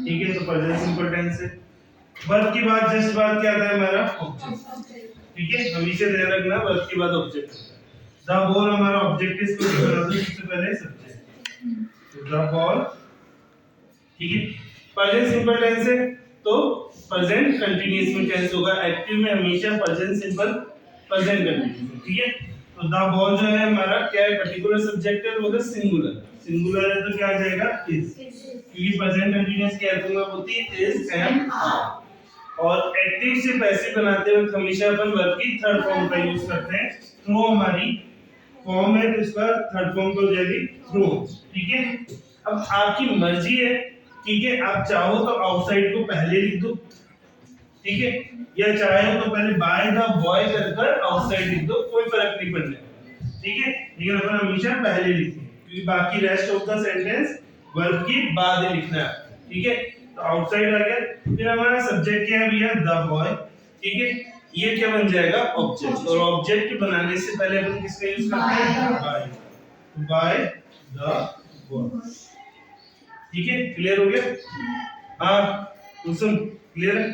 ठीक है, तो प्रेजेंट सिंपल टेंस है। वर्ब की बात जस्ट बात क्या आता है हमारा ऑब्जेक्ट। ठीक है, हमेशा ध्यान रखना वर्ब के बाद ऑब्जेक्ट होता है। द बॉल हमारा ऑब्जेक्ट है, इसको बना दो सबसे पहले सब्जेक्ट। तो द बॉल, ठीक है। प्रेजेंट सिंपल टेंस है तो प्रेजेंट कंटीन्यूअस में टेंस होगा। एक्टिव में हमेशा प्रेजेंट सिंपल प्रेजेंट कंटीन्यूअस, ठीक है। तो द बॉल जो है हमारा क्या है, पर्टिकुलर सब्जेक्ट है, वो है सिंगुलर। सिंगुलर है तो क्या आ जाएगा इज, क्योंकि प्रेजेंट कंटीन्यूअस की हेल्पिंग वर्ब होती है इज, एम, आर। और एक्टिव से पैसिव बनाते वक्त हमेशा अपन वर्ब की थर्ड फॉर्म का यूज करते हैं। थ्रो हमारी फॉर्म है तो इसका थर्ड फॉर्म को हो जाएगी थ्रो, ठीक है। अब आपकी मर्जी है, ठीक है, आप चाहो तो आउटसाइड को पहले लिख दो, ठीक है, या चाहे तो पहले बाय द बॉय कर आउटसाइड लिख दो, कोई फर्क नहीं पड़ने, ठीक है। लेकिन अपन हमेशा पहले लिखते हैं क्योंकि बाकी rest of the sentence verb के बाद ही लिखना है, ठीक है। तो आउटसाइड आ गया, फिर हमारा सब्जेक्ट क्या है भैया, द बॉय, ठीक है। ये क्या बन जाएगा ऑब्जेक्ट, और ऑब्जेक्ट बनाने से पहले अपन किसका यूज करते हैं, बाय। तो बाय द बॉय, ठीक है, क्लियर हो गया। हाँ तो सुन, क्लियर है।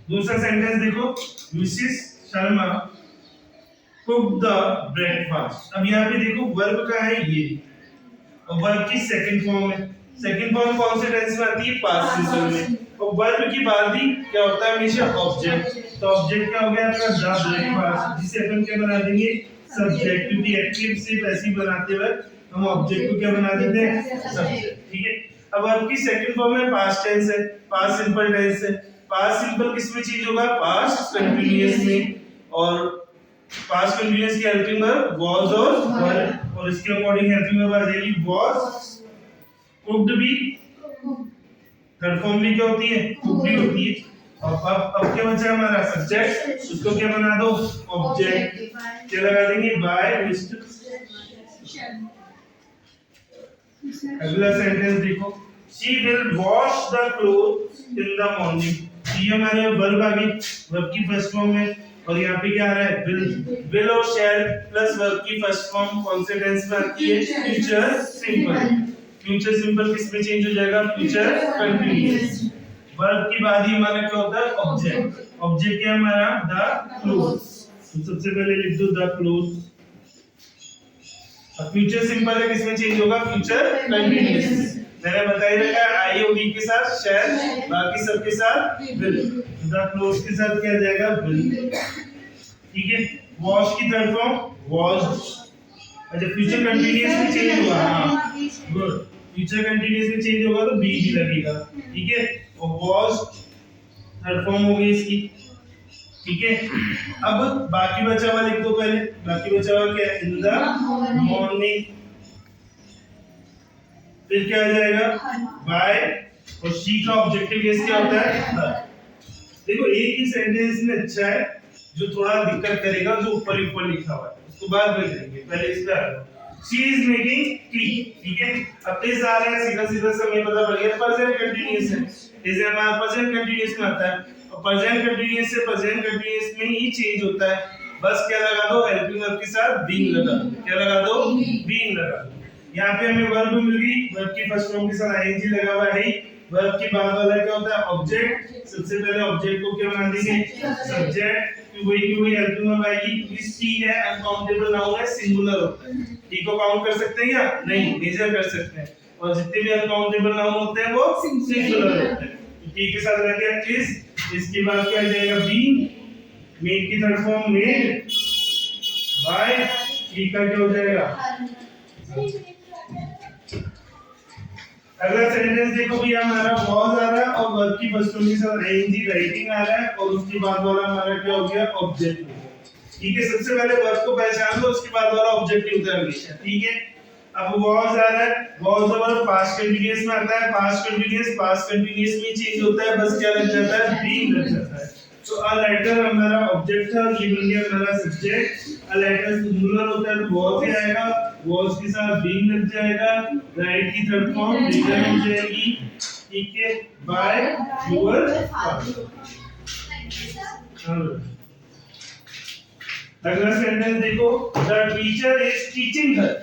दूसरा सेंटेंस देखो, Mrs Sharma cook the breakfast. अब यहाँ पे देखो वर्ब का है ये, और वर्ब की सेकंड फॉर्म है। सेकंड फॉर्म कौन से टेंस में आती है, पास्ट सिंपल में। और वर्ब की बाद ही क्या होता है हमेशा ऑब्जेक्ट। तो ऑब्जेक्ट क्या हो गया आपका, द ब्रेकफास्ट, जिसे अपन क्या बना देंगे सब्जेक्ट, क्योंकि एक्टिव से पैसिव बनाते वक्त हम ऑब्जेक्ट को क्या बना देते हैं सब्जेक्ट, ठीक है। अब वर्ब की सेकंड फॉर्म में पास्ट टेंस है, पास्ट सिंपल टेंस है। पास्ट सिंपल किस में चेंज होगा, पास्ट कंटीन्यूअस में। और पास्ट कंटीन्यूअस की हेल्पिंग वर्ब वाज और वर, और इसके अकॉर्डिंग हेल्पिंग वर्ब आ जाएगी वाज, कुक्ड भी, थर्ड फॉर्म भी क्या होती है, कुक्ड भी होती है। और अब क्या बचा हमारा सब्जेक्ट, उसको क्या बना दो ऑब्जेक्ट, क्या लगा देंगे बाय मिस्टर। अगला सेंटेंस देखो, she will wash the cloth in the morning. ये हमारे वर्ब आ गई, वर्ब की फर्स्ट फॉर्म में। और यहाँ पे क्या आ रहा है, विल और शैल प्लस वर्ब की फर्स्ट फॉर्म कौन से टेंस में आती है, फ्यूचर सिंपल। फ्यूचर सिंपल किस में चेंज हो जाएगा, फ्यूचर कंटीन्यूअस। वर्ब के बाद ही हमारा क्या होता है ऑब्जेक्ट। ऑब्जेक्ट क्या है हमारा, द क्लोथ्स। तो सबसे पहले लिख दो द क्लोथ्स। अब फ्यूचर सिंपल है, किसमें चेंज होगा, फ्यूचर कंटीन्यूअस। मैंने बताया रखा आई और वी के साथ शैल, बाकी सब के साथ विल। द क्लोज के साथ क्या जाएगा विल, ठीक है। वॉश की थर्ड फॉर्म वॉश। अच्छा फ्यूचर कंटीन्यूअस में चेंज होगा, हां गुड, फ्यूचर कंटीन्यूअस में चेंज होगा तो बी भी लगेगा, ठीक है। और वॉश थर्ड फॉर्म हो गई इसकी, ठीक है। अब बाकी बचा हुआ लिख दो पहले, बाकी बचा हुआ क्या है, इन द मॉर्निंग। फिर क्या आ जाएगा बाय, और शी का ऑब्जेक्टिव केस क्या होता है, देखो एक ही सेंटेंस में अच्छा है, जो थोड़ा दिक्कत करेगा जो ऊपर ऊपर लिखा हुआ है उसको बाद में करेंगे, पहले इस पे आ जाओ। शी इज मेकिंग टी, ठीक है। अब इस आ रहा है, सीधा सीधा समय पता पड़ गया, प्रेजेंट कंटीन्यूअस है, इज हमारा प्रेजेंट कंटीन्यूअस में आता है। और प्रेजेंट कंटीन्यूअस से प्रेजेंट कंटीन्यूअस में ही चेंज होता है, बस क्या लगा दो हेल्पिंग वर्ब के साथ बीइंग लगा दो, क्या लगा दो बीइंग लगा दो। यहाँ पे हमें वर्ब मिल गई, वर्ब की फर्स्ट फॉर्म के साथ आईएनजी लगा हुआ है, वर्ब के बाद वाला क्या होता है ऑब्जेक्ट। सबसे पहले ऑब्जेक्ट को क्या बना देंगे सब्जेक्ट, वही की वही हेल्पिंग वर्ब आएगी। इस टी है अनकाउंटेबल नाउन है, सिंगुलर होता है, टी को काउंट कर सकते हैं या नहीं, मेजर कर सकते हैं, और जितने भी अनकाउंटेबल नाउन होते हैं वो सिंगुलर होते हैं। टी के साथ रह गया इज, इसके बाद क्या आ जाएगा बी, मेड की third form made, by, T का क्या हो जाएगा। अगला सेंटेंस देखो भैया, हमारा वाज आ रहा है और वर्ब की फर्स्ट फॉर्म के साथ आईएनजी राइटिंग आ रहा है, और उसके बाद वाला हमारा क्या हो गया ऑब्जेक्ट हो गया, ठीक है। सबसे पहले वर्ब को पहचान लो, उसके बाद वाला ऑब्जेक्ट होता है हमेशा, ठीक है। अब वाज आ रहा है, वाज वर्ब पास्ट कंटीन्यूअस में आता है, पास्ट कंटीन्यूअस में चेंज होता है, बस क्या लग जाता है बीइंग लग जाता है। तो अ लेटर हमारा ऑब्जेक्ट था, ये बन गया हमारा सब्जेक्ट। अ लेटर सिंगुलर होता है तो वाज ही आएगा, वाज के साथ बीइंग लग जाएगा, राइट की थर्ड फॉर्म रिटन हो जाएगी, ठीक है, बाय योर फादर। अगला सेंटेंस देखो, द टीचर इज टीचिंग हर,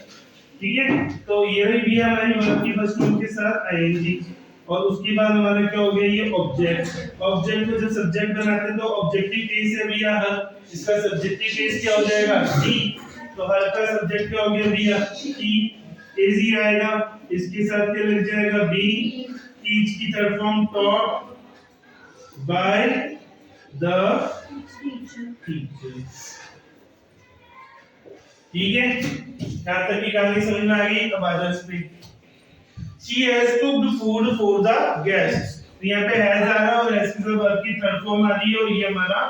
ठीक है। तो ये भी हमारी वर्ब की फर्स्ट फॉर्म के साथ आईएनजी, और उसके बाद हमारा क्या हो गया ये ऑब्जेक्ट। ऑब्जेक्ट को जब सब्जेक्ट बनाते हैं तो ऑब्जेक्टिव केस है भैया हर, इसका सब्जेक्टिव केस क्या हो जाएगा ही, तो हर का सब्जेक्ट क्या हो गया भैया ही, इजी आएगा। इसके साथ क्या लग जाएगा बी, टीच की third form taught by the teacher. ठीक है, यहां तक की कहानी समझ में आ गई। अब आ जाओ इस पे, she has cooked food for the guests। तो यहाँ पे has आ रहा है और has की सब वर्ब की थर्ड फॉर्म आ रही है और ये हमारा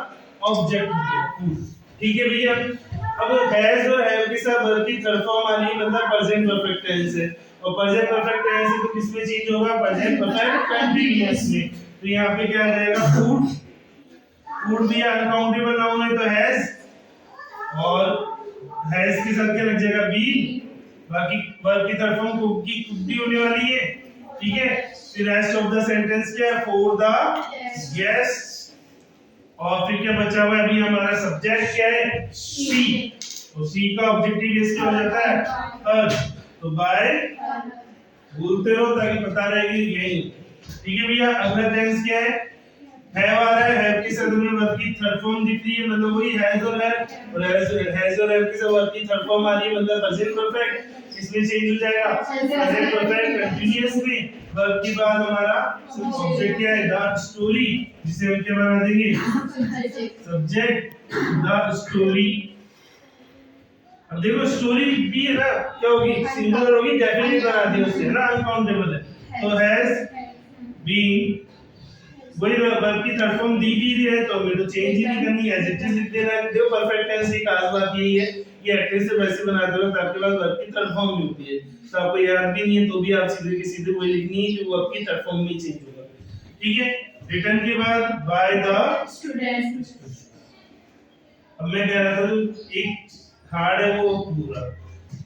ऑब्जेक्ट हो गया फूड। ठीक है भैया, अब has और have के साथ वर्ब की थर्ड फॉर्म आ रही है मतलब प्रेजेंट परफेक्ट टेंस है, और प्रेजेंट परफेक्ट टेंस है तो किस में चेंज होगा, प्रेजेंट परफेक्ट कंटीन्यूअस में। तो यहाँ पे क्या आ जाएगा फूड, फूड भी अनकाउंटेबल नाउन है तो has, और has के साथ क्या लग जाएगा बी, बाकी वर्ब की तरफ हम कुक की कुकडी होने वाली है। ठीक है, फिर रेस्ट ऑफ द सेंटेंस क्या है, फॉर द गेस्ट, और फिर क्या बचा हुआ है अभी हमारा सब्जेक्ट क्या है सी, तो सी का ऑब्जेक्टिव केस क्या हो जाता है हर, तो बाय बोलते रहो ताकि पता रहे कि यही। ठीक है भैया, अगला टेंस क्या है, हैव आ रहा है, हैव के साथ हमें वर्ब की थर्ड फॉर्म दिख रही है मतलब वही हैज और हैज और हैव के साथ वर्ब की थर्ड फॉर्म आ रही है मतलब प्रेजेंट परफेक्ट, इसमें चेंज हो जाएगा प्रेजेंट परफेक्ट कंटीन्यूअस में। वर्ब के बाद हमारा सब्जेक्ट क्या है द स्टोरी, जिसे हम क्या बना देंगे सब्जेक्ट द स्टोरी। अब देखो स्टोरी भी है ना, क्या होगी सिंगुलर होगी, डेफिनेट बना दी उससे है ना, अनकाउंटेबल है तो हैज बीन, वही वर्ब की थर्ड फॉर्म दी भी है तो हमें तो चेंज ही नहीं करनी है, एज इट इज लिख देना है। देखो परफेक्ट टेंस की खास बात यही है, ये एटलीस्ट से वैसे बनाते हो तो आपके पास वर्ब की थर्ड फॉर्म भी होती है, तो आपको याद भी नहीं है तो भी आप सीधे के सीधे वही लिखनी है जो वर्ब की थर्ड फॉर्म में चेंज होगा। ठीक है, रिटर्न के बाद बाय द स्टूडेंट। अब मैं कह रहा था एक हार्ड है वो पूरा,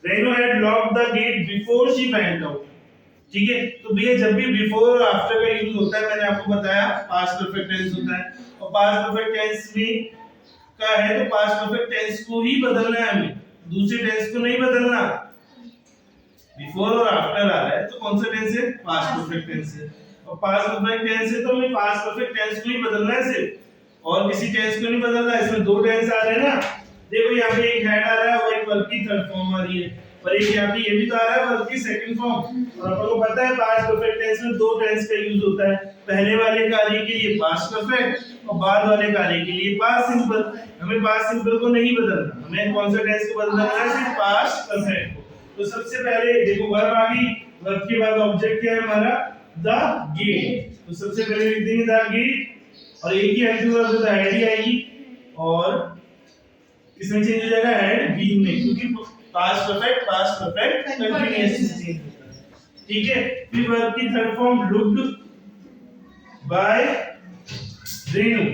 Renu had locked the gate before she went out. ठीक है, तो भैया जब भी बिफोर और आफ्टर का यूज होता है मैंने आपको बताया पास्ट परफेक्ट टेंस होता है, और पास्ट परफेक्ट टेंस में का है तो पास्ट परफेक्ट टेंस को ही बदलना है हमें, दूसरे टेंस को नहीं बदलना। बिफोर और आफ्टर आ रहा है तो कौन सा टेंस है, पास्ट परफेक्ट टेंस है, और पास्ट परफेक्ट टेंस है तो हमें पास्ट परफेक्ट टेंस को ही बदलना है सिर्फ, और किसी टेंस को नहीं बदलना। इसमें दो टेंस आ रहे हैं ना, देखो यहाँ पे एक हैड आ रहा है और एक वर्ब की थर्ड फॉर्म आ रही है, और एक यहाँ पे ये भी तो आ रहा है वर्ब की सेकंड फॉर्म, और आपको पता है पास्ट परफेक्ट टेंस में दो टेंस का यूज होता है, पहले वाले कार्य के लिए पास्ट परफेक्ट और बाद वाले कार्य के लिए पास्ट सिंपल। हमें पास्ट सिंपल को नहीं बदलना, हमें कौन सा टेंस को बदलना है, सिर्फ पास्ट परफेक्ट को। तो सबसे पहले देखो वर्ब आ गई, वर्ब के बाद ऑब्जेक्ट क्या है हमारा द गेट, तो सबसे पहले लिख देंगे द गेट, और एक ही हेल्पिंग वर्ब तो हेड ही आएगी, और इसमें चेंज हो जाएगा हेड बीन में, क्योंकि पास्ट परफेक्ट कंटीन्यूअस चेंज होता है। ठीक है, फिर वर्ब की third form looked by Renu,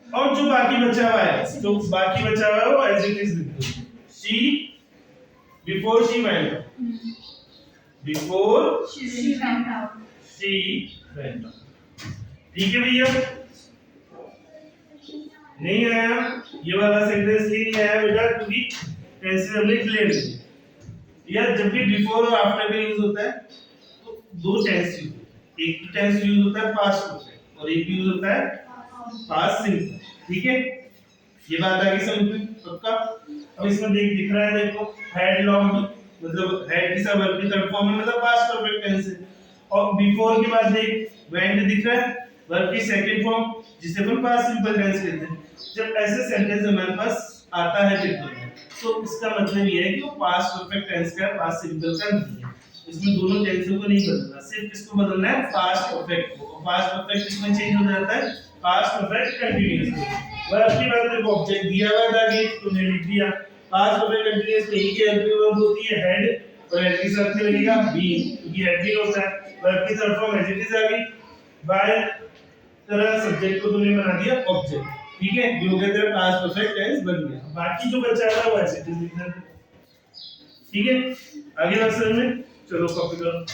और जो बाकी बचा हुआ है, जो बाकी बचा हुआ है वो एज इट इज लिख दो, she before she went out, before she went out. ठीक है भैया, नहीं आया ये वाला सेंटेंस नहीं आया बेटा, क्योंकि टेंस हमने क्लियर किया। यार जब भी बिफोर और आफ्टर का यूज होता है तो दो टेंस यूज होता है, एक टेंस यूज होता है पास्ट परफेक्ट और एक यूज होता है पास्ट सिंपल। ठीक है, ये बात आ गई समझ में पक्का। अब इसमें दिख रहा है, देखो हैड लॉन्ग मतलब हैड की सब वर्ब की थर्ड फॉर्म में मतलब पास्ट परफेक्ट टेंस है, और बिफोर के बाद देख वेंट दिख रहा है वर्ब की सेकंड फॉर्म जिसे अपन पास्ट सिंपल टेंस कहते हैं। जब ऐसे सेंटेंस हमारे पास आता है पेपर में तो इसका मतलब ये है कि वो पास्ट परफेक्ट टेंस का है, पास्ट सिंपल का नहीं है। इसमें दोनों टेंसों को नहीं बदलना, सिर्फ किसको बदलना है, पास्ट परफेक्ट को। पास्ट परफेक्ट इसमें चेंज हो जाता है पास्ट परफेक्ट कंटीन्यूअस में। वर्ब की बात देखो ऑब्जेक्ट दिया हुआ था कि तुमने लिख दिया, पास्ट परफेक्ट कंटीन्यूअस में ही की हेल्पिंग वर्ब होती है हेड, और हेड के साथ क्या लगेगा बीन, क्योंकि हेड भी होता है। वर्ब की third form as it is आ गई, बाय तरह सब्जेक्ट को तुमने बना दिया ऑब्जेक्ट। ठीक है, जो कहते हैं पास्ट परफेक्ट टेंस बन गया, बाकी जो बचा है वो ऐसे लिखना है। ठीक है, आगे बात समझ में, चलो कॉपी करो।